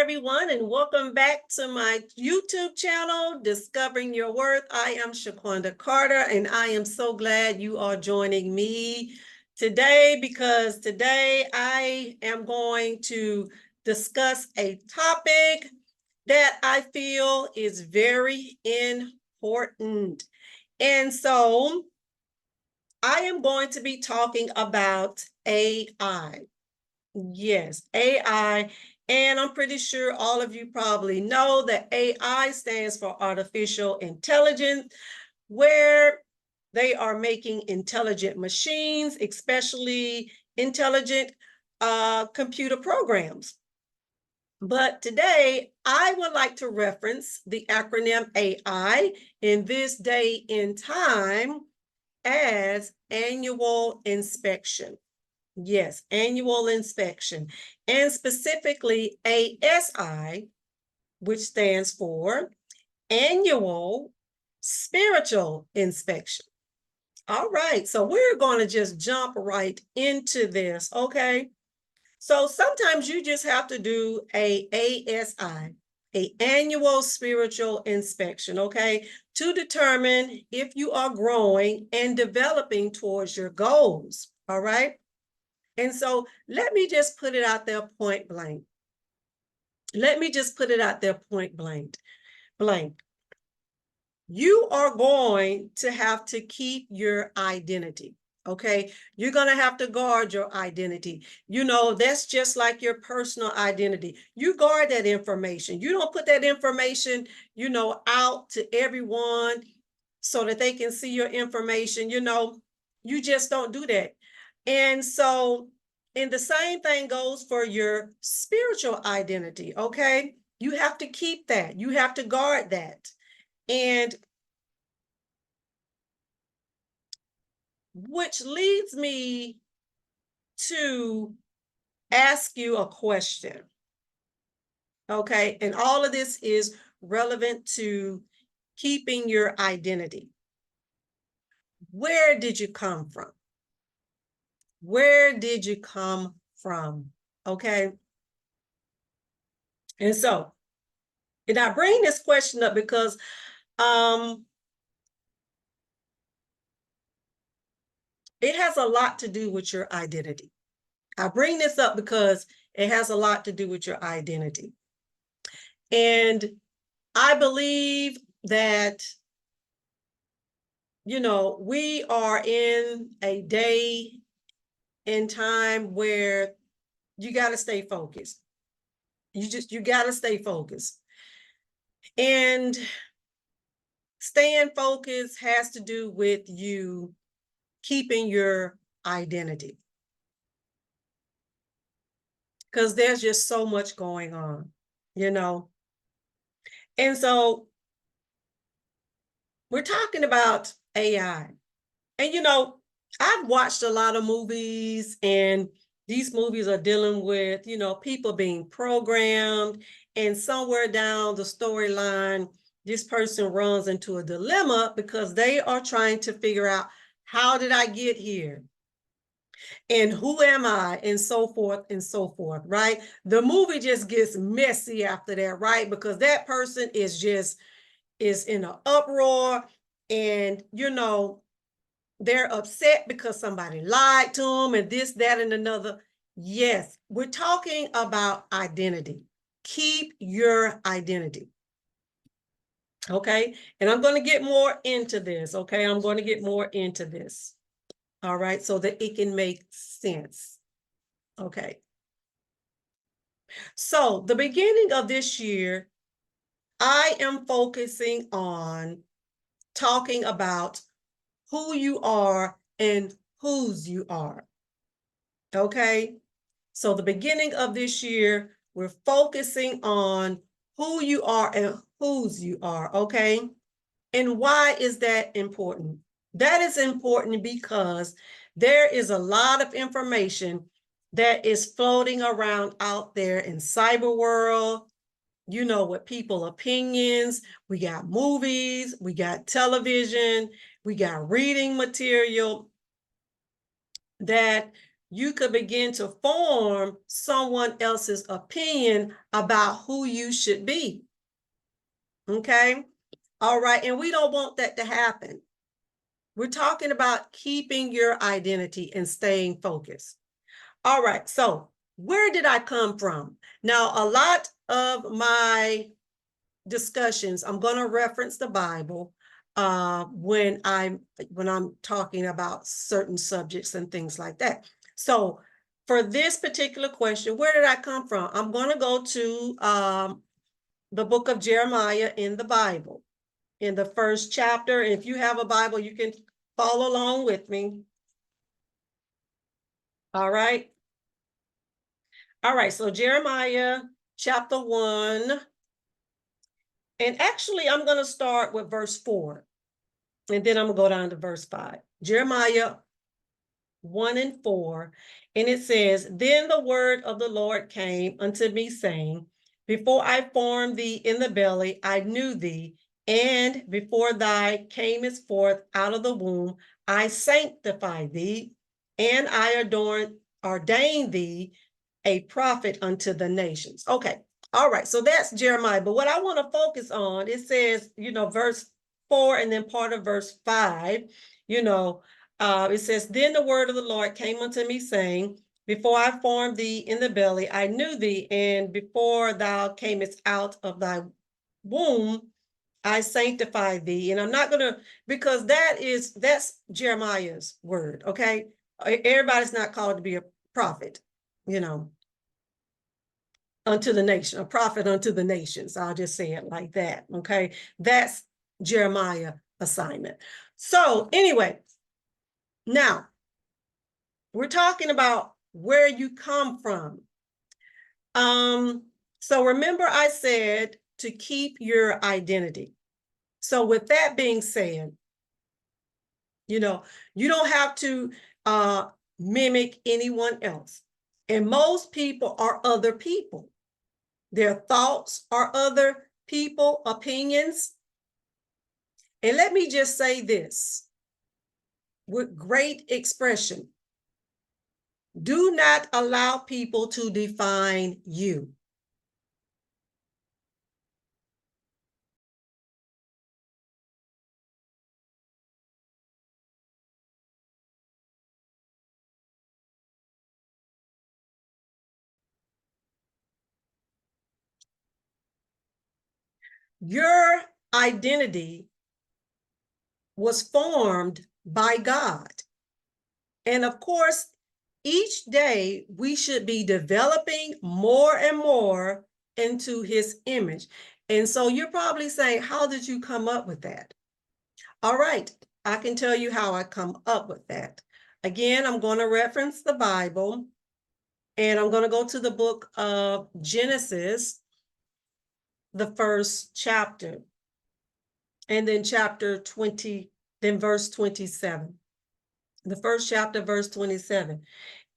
everyone, and welcome back to my YouTube channel, Discovering Your Worth. I am Shaquonda Carter, and I am so glad you are joining me today because today I am going to discuss a topic that I feel is very important. And so I am going to be talking about AI. Yes, AI. And I'm pretty sure all of you probably know that AI stands for artificial intelligence, where they are making intelligent machines, especially intelligent computer programs. But today, I would like to reference the acronym AI in this day in time as annual inspection. Yes, annual inspection, and specifically ASI, which stands for annual spiritual inspection. All right, so we're going to just jump right into this, okay? So sometimes you just have to do a ASI, a annual spiritual inspection, okay, to determine if you are growing and developing towards your goals, all right? And so let me just put it out there point blank. Let me just put it out there point blank. You are going to have to keep your identity. Okay, you're going to have to guard your identity. You know, that's just like your personal identity. You guard that information. You don't put that information, you know, out to everyone so that they can see your information. You know, you just don't do that. And so, and the same thing goes for your spiritual identity. Okay, you have to keep that. You have to guard that. And which leads me to ask you a question. Okay, and all of this is relevant to keeping your identity. Where did you come from? Where did you come from? Okay. And so, and I bring this question up because it has a lot to do with your identity. I bring this up because it has a lot to do with your identity. And I believe that, you know, we are in a day and time where you got to stay focused. You got to stay focused. And staying focused has to do with you keeping your identity. Because there's just so much going on, you know. And so we're talking about AI. And, you know, I've watched a lot of movies, and these movies are dealing with, you know, people being programmed, and somewhere down the storyline, this person runs into a dilemma because they are trying to figure out, how did I get here? And who am I? And so forth, right? The movie just gets messy after that, right? Because that person is in an uproar, and, you know, they're upset because somebody lied to them and this, that, and another. Yes, we're talking about identity. Keep your identity. Okay, and I'm going to get more into this. Okay, I'm going to get more into this. All right, so that it can make sense. Okay. So the beginning of this year, I am focusing on talking about who you are and whose you are. Okay, so the beginning of this year, we're focusing on who you are and whose you are, okay? And why is that important? That is important because there is a lot of information that is floating around out there in cyber world, you know, with people opinions. We got movies, we got television, we got reading material that you could begin to form someone else's opinion about who you should be. Okay? All right. And we don't want that to happen. We're talking about keeping your identity and staying focused. All right. So, where did I come from? Now, a lot of my discussions, I'm going to reference the Bible when I'm talking about certain subjects and things like that. So, for this particular question, where did I come from? I'm going to go to the book of Jeremiah in the Bible, in the first chapter. If you have a Bible, you can follow along with me. All right. All right. So Jeremiah chapter 1. And actually, I'm going to start with verse 4. And then I'm going to go down to verse 5. Jeremiah 1 and 4. And it says, Then the word of the Lord came unto me, saying, Before I formed thee in the belly, I knew thee. And before thou camest forth out of the womb, I sanctified thee, and I ordained thee a prophet unto the nations. Okay. All right. So that's Jeremiah. But what I want to focus on, it says, verse 4 and then part of verse 5, it says, Then the word of the Lord came unto me, saying, Before I formed thee in the belly, I knew thee, and before thou camest out of thy womb, I sanctified thee. And I'm not going to, because that's Jeremiah's word, okay? Everybody's not called to be a prophet, unto the nation, a prophet unto the nations. I'll just say it like that, okay? That's Jeremiah assignment. So anyway, now we're talking about where you come from. So remember I said to keep your identity. So with that being said, you don't have to mimic anyone else. And most people are other people. Their thoughts are other people, opinions. And let me just say this with great expression. Do not allow people to define you. Your identity was formed by God. And of course, each day we should be developing more and more into his image. And so you're probably saying, how did you come up with that? All right, I can tell you how I come up with that. Again, I'm going to reference the Bible, and I'm going to go to the book of Genesis, the first chapter, and then chapter 20, then verse 27. The first chapter, verse 27.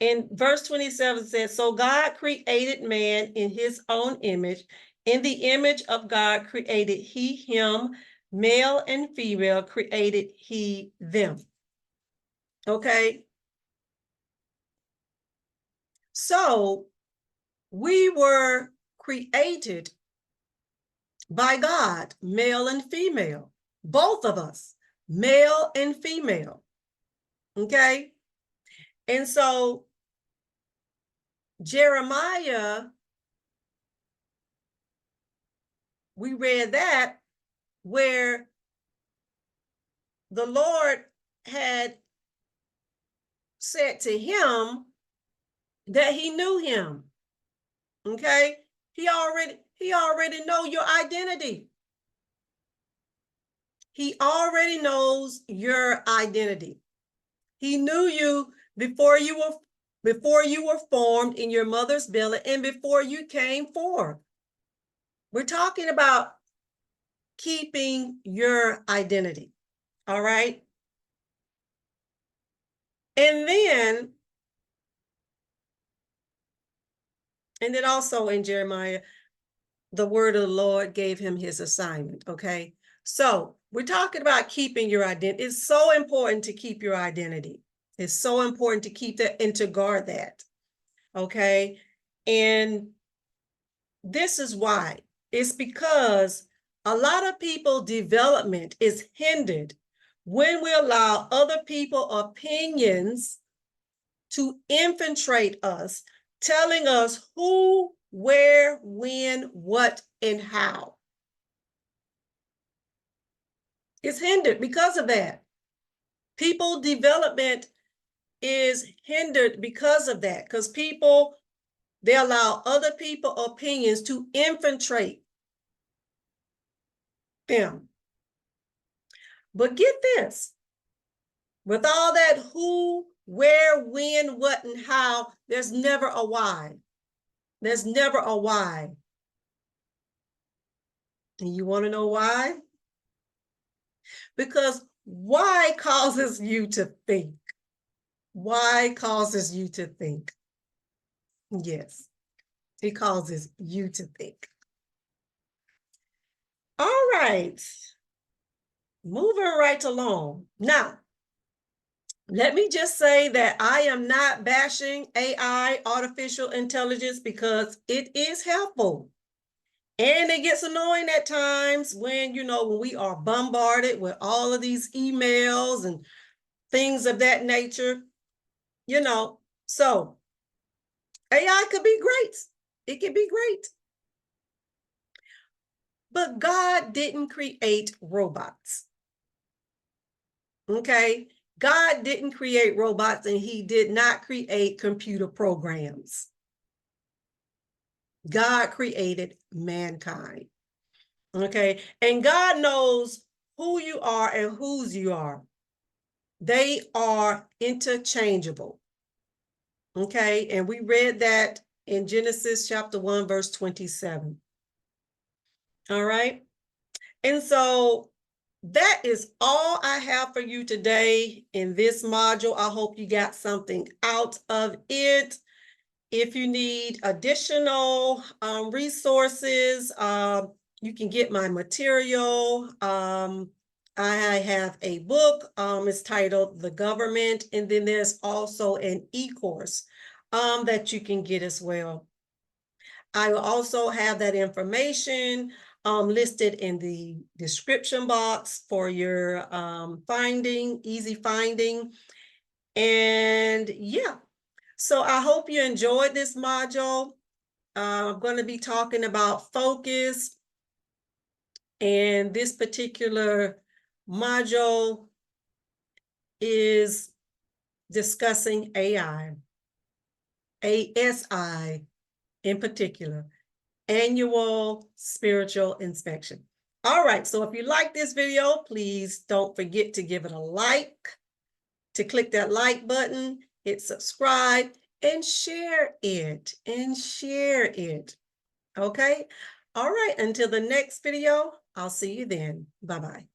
And verse 27 says, So God created man in his own image. In the image of God created he him, male and female created he them. Okay? So we were created by God, male and female, both of us, male and female. Okay? And so Jeremiah, we read that where the Lord had said to him that he knew him. Okay? He already know your identity. He already knows your identity. He knew you before you were formed in your mother's belly and before you came forth. We're talking about keeping your identity. All right? And then also in Jeremiah, the word of the Lord gave him his assignment, okay? So we're talking about keeping your identity. It's so important to keep your identity. It's so important to keep that and to guard that. Okay. And this is why. It's because a lot of people development is hindered when we allow other people's opinions to infiltrate us, telling us who, where, when, what, and how. It's hindered because of that. People development is hindered because of that, because people, they allow other people's opinions to infiltrate them. But get this, with all that who, where, when, what, and how, there's never a why. There's never a why. And you want to know why? Because why causes you to think. Why causes you to think. Yes, it causes you to think. All right, moving right along. Now, let me just say that I am not bashing AI, artificial intelligence, because it is helpful. And it gets annoying at times when, when we are bombarded with all of these emails and things of that nature, So AI could be great. It could be great. But God didn't create robots. Okay? God didn't create robots, and he did not create computer programs. God created mankind. Okay? And God knows who you are and whose you are. They are interchangeable. Okay? And we read that in Genesis chapter 1, verse 27. All right? And so that is all I have for you today in this module. I hope you got something out of it. If you need additional resources, you can get my material. I have a book. It's titled The Government, and then there's also an e-course that you can get as well. I will also have that information listed in the description box for your easy finding. And yeah, so I hope you enjoyed this module. I'm going to be talking about focus, and this particular module is discussing AI, ASI in particular. Annual spiritual inspection. All right, so if you like this video, please don't forget to give it a like, to click that like button, hit subscribe, and share it, Okay? All right, until the next video, I'll see you then. Bye-bye.